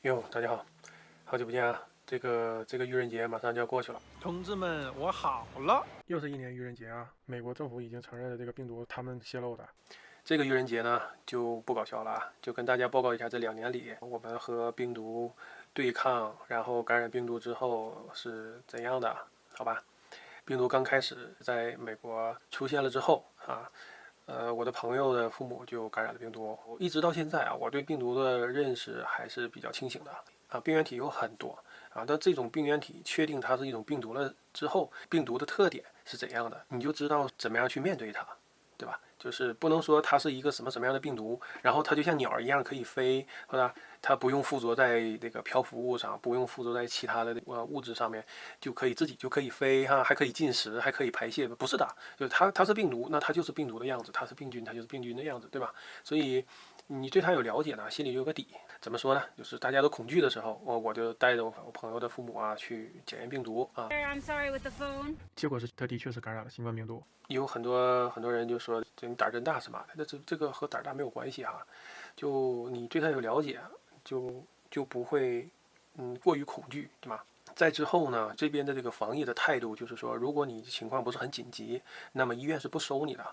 哟，大家好，好久不见啊！这个愚人节马上就要过去了，同志们，我好了。又是一年愚人节啊！美国政府已经承认了这个病毒他们泄露的。这个愚人节呢就不搞笑了啊，就跟大家报告一下这2年里我们和病毒对抗，然后感染病毒之后是怎样的，好吧？病毒刚开始在美国出现了之后啊，我的朋友的父母就感染了病毒。一直到现在啊，我对病毒的认识还是比较清醒的啊。病原体有很多啊，但这种病原体确定它是一种病毒了之后，病毒的特点是怎样的，你就知道怎么样去面对它，对吧？就是不能说它是一个什么样的病毒，然后它就像鸟一样可以飞，是吧？它不用附着在那个漂浮物上，不用附着在其他的物质上面，自己就可以飞哈，还可以进食，还可以排泄。不是的，就是它是病毒，那它就是病毒的样子；它是病菌，它就是病菌的样子，对吧？所以你对它有了解呢，心里有个底。怎么说呢？就是大家都恐惧的时候，我就带着我朋友的父母啊去检验病毒啊。结果是他的确是感染了新冠病毒。有很多人就说这你胆儿真大是嘛？那这个和胆儿大没有关系哈，就你对它有了解，就不会过于恐惧，对吗？在之后呢，这边的这个防疫的态度就是说，如果你情况不是很紧急，那么医院是不收你的，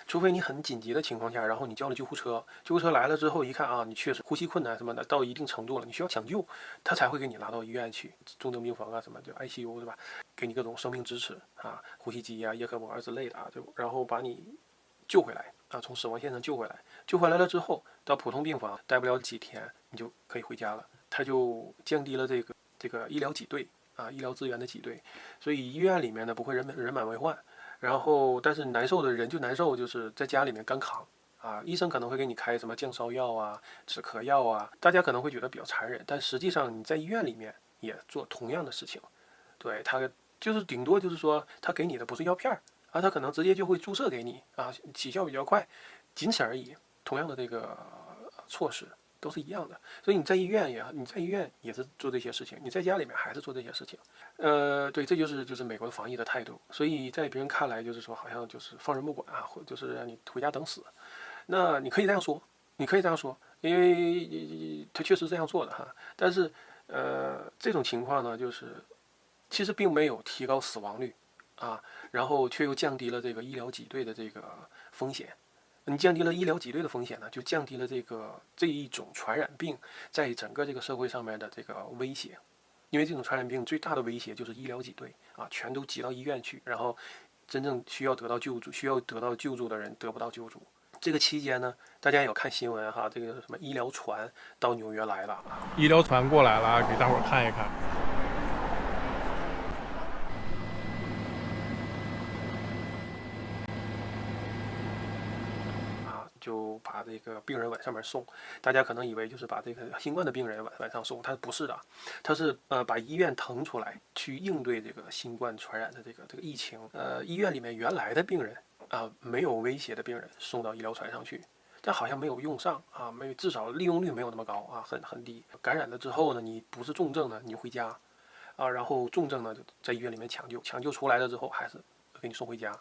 除非你很紧急的情况下，然后你叫了救护车，救护车来了之后一看啊，你确实呼吸困难什么的到一定程度了，你需要抢救，他才会给你拉到医院去，重症病房啊什么就 ICU 是吧？给你各种生命支持啊，呼吸机啊、叶克膜之类的啊，就然后把你救回来啊，从死亡线上救回来，救回来了之后到普通病房待不了几天，你就可以回家了，他就降低了这个医疗挤兑啊，医疗资源的挤兑，所以医院里面呢不会人满为患。然后，但是难受的人就难受，就是在家里面干扛啊。医生可能会给你开什么降烧药啊、止咳药啊，大家可能会觉得比较残忍，但实际上你在医院里面也做同样的事情。对他就是顶多就是说他给你的不是药片儿啊，他可能直接就会注射给你啊，起效比较快，仅此而已。同样的这个措施都是一样的，所以你在医院也是做这些事情，你在家里面还是做这些事情。对，这就是美国的防疫的态度，所以在别人看来就是说好像就是放任不管啊，或就是让你回家等死。那你可以这样说，你可以这样说，因为他确实这样做的哈。但是这种情况呢，就是其实并没有提高死亡率啊，然后却又降低了这个医疗挤兑的这个风险。你降低了医疗挤兑的风险呢，就降低了这一种传染病在整个这个社会上面的这个威胁。因为这种传染病最大的威胁就是医疗挤兑啊，全都挤到医院去，然后真正需要得到救助的人得不到救助。这个期间呢，大家也有看新闻哈，这个什么医疗船到纽约来了啊，医疗团过来了，给大伙儿看一看。就把这个病人往上面送。大家可能以为就是把这个新冠的病人往上送，它不是的，它是把医院腾出来去应对这个新冠传染的这个疫情。医院里面原来的病人啊，没有威胁的病人送到医疗船上去。但好像没有用上啊，至少利用率没有那么高啊，很低。感染了之后呢，你不是重症呢，你回家啊，然后重症呢就在医院里面抢救，抢救出来了之后还是给你送回家。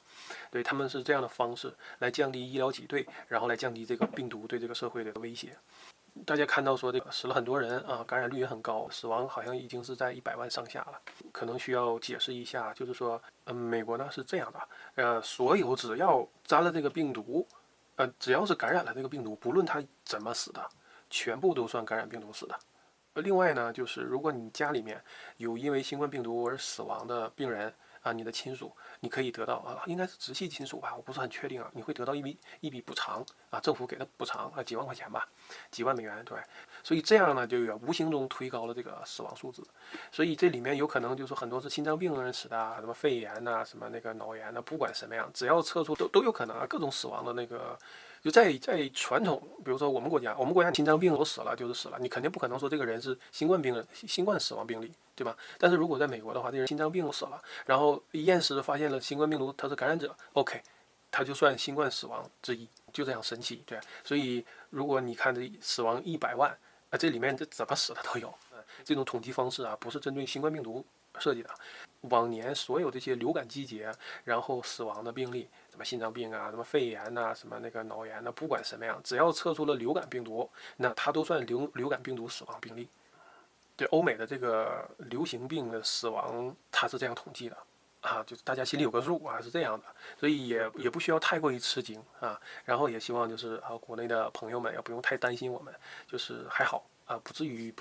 对，他们是这样的方式来降低医疗挤兑，然后来降低这个病毒对这个社会的威胁。大家看到说这个死了很多人啊，感染率也很高，死亡好像已经是在100万上下了。可能需要解释一下，就是说，美国呢是这样的，所有只要沾了这个病毒，只要是感染了这个病毒，不论他怎么死的，全部都算感染病毒死的。另外呢，就是如果你家里面有因为新冠病毒而死亡的病人啊，你的亲属，你可以得到啊，应该是直系亲属吧，我不是很确定啊，你会得到一笔补偿啊，政府给的补偿啊，几万块钱吧，几万美元，对，所以这样呢，就无形中推高了这个死亡数字，所以这里面有可能就是很多是心脏病人死的啊，什么肺炎呐、什么那个脑炎呐、不管什么样，只要测出都有可能啊，各种死亡的那个就在传统，比如说我们国家心脏病我死了就是死了，你肯定不可能说这个人是新冠病人、新冠死亡病例，对吧？但是如果在美国的话，这人心脏病死了，然后验尸发现了新冠病毒，他是感染者，OK，他就算新冠死亡之一，就这样神奇，对。所以如果你看这死亡100万，这里面这怎么死的都有，这种统计方式啊，不是针对新冠病毒设计的。往年所有这些流感季节，然后死亡的病例，什么心脏病啊，什么肺炎呐、什么那个脑炎呐、不管什么样，只要测出了流感病毒，那它都算流感病毒死亡病例。对欧美的这个流行病的死亡，它是这样统计的啊，就大家心里有个数啊，是这样的，所以也不需要太过于吃惊啊。然后也希望就是国内的朋友们也不用太担心我们，就是还好啊，不至于，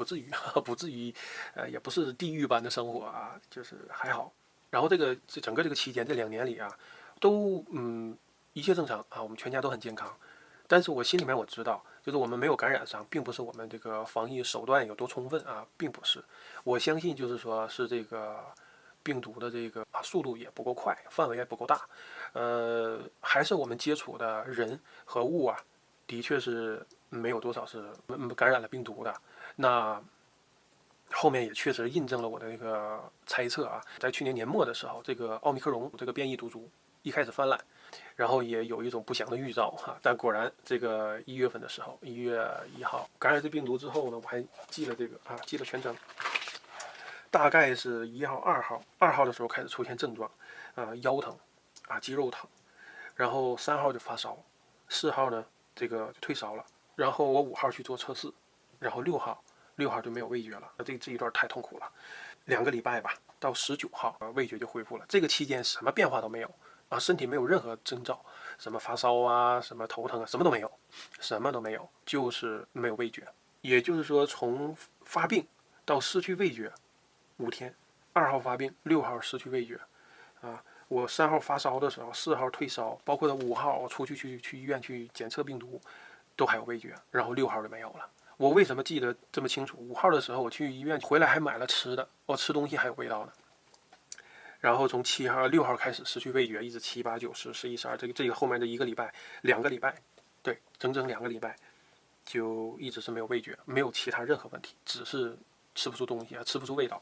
也不是地狱般的生活啊，就是还好。然后整个这个期间这2年里啊，都一切正常啊，我们全家都很健康。但是我心里面我知道，就是我们没有感染上，并不是我们这个防疫手段有多充分啊，并不是。我相信就是说是这个病毒的这个速度也不够快，范围也不够大，还是我们接触的人和物啊，的确是没有多少是感染了病毒的。那后面也确实印证了我的那个猜测啊，在去年年末的时候，这个奥密克戎这个变异毒株一开始泛滥，然后也有一种不祥的预兆哈。但果然，这个1月份的时候，1月1号感染这病毒之后呢，我还记了这个记了全程，大概是1号、2号的时候开始出现症状，腰疼肌肉疼，然后3号就发烧，4号呢这个就退烧了，然后我5号去做测试，然后6号就没有味觉了，这一段太痛苦了，2个礼拜吧，到19号味觉就恢复了。这个期间什么变化都没有啊，身体没有任何征兆，什么发烧啊，什么头疼啊，什么都没有，就是没有味觉。也就是说，从发病到失去味觉5天，2号发病，6号失去味觉啊。我3号发烧的时候，4号退烧，包括5号我出去医院去检测病毒，都还有味觉，然后6号就没有了。我为什么记得这么清楚？5号的时候我去医院回来还买了吃的，我吃东西还有味道呢。然后从6号开始失去味觉，一直7、8、9、10、11、12，这个后面的1个礼拜、2个礼拜，对，整整2个礼拜，就一直是没有味觉，没有其他任何问题，只是吃不出东西吃不出味道。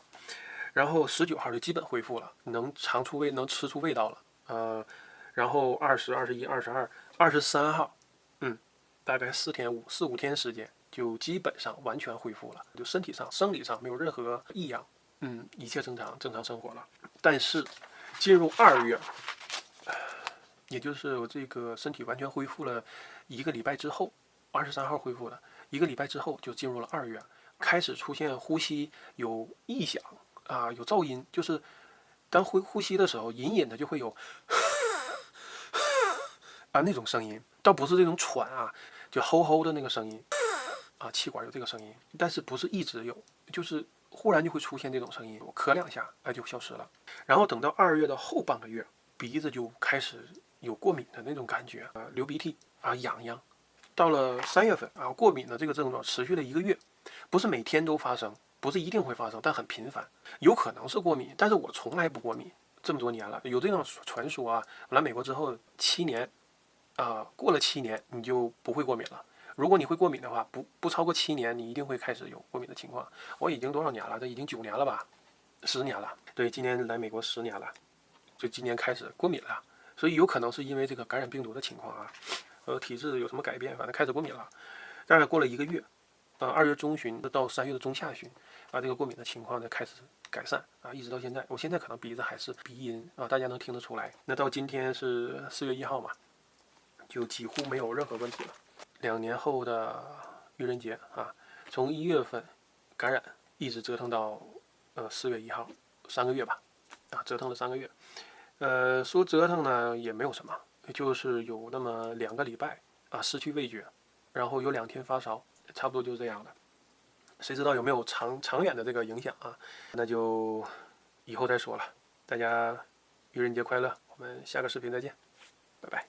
然后19号就基本恢复了，能吃出味道了，然后20、21、22、23号，大概4、5天时间，就基本上完全恢复了，就身体上、生理上没有任何异样，一切正常生活了。但是进入2月，也就是我这个身体完全恢复了1个礼拜之后，23号恢复的1个礼拜之后，就进入了2月，开始出现呼吸有异响有噪音，就是当呼吸的时候，隐隐的就会有那种声音，倒不是这种喘就吼吼的那个声音气管有这个声音，但是不是一直有，就是忽然就会出现这种声音，我咳2下就消失了。然后等到2月的后半个月，鼻子就开始有过敏的那种感觉流鼻涕痒痒。到了3月份过敏的这个症状持续了1个月，不是每天都发生，不是一定会发生，但很频繁，有可能是过敏，但是我从来不过敏，这么多年了，有这样传说我来美国之后7年过了7年你就不会过敏了。如果你会过敏的话，不超过7年，你一定会开始有过敏的情况。我已经多少年了？这已经9年了吧，10年了。对，今年来美国10年了，就今年开始过敏了，所以有可能是因为这个感染病毒的情况体质有什么改变，反正开始过敏了。但是过了1个月，2月中旬到3月的中下旬这个过敏的情况才开始改善一直到现在。我现在可能鼻子还是鼻音大家能听得出来。那到今天是4月1号嘛，就几乎没有任何问题了。2年后的愚人节从1月份感染一直折腾到4月1号，3个月吧折腾了3个月。说折腾呢也没有什么，就是有那么2个礼拜失去味觉，然后有2天发烧，差不多就是这样的。谁知道有没有长远的这个影响那就以后再说了。大家愚人节快乐，我们下个视频再见，拜拜。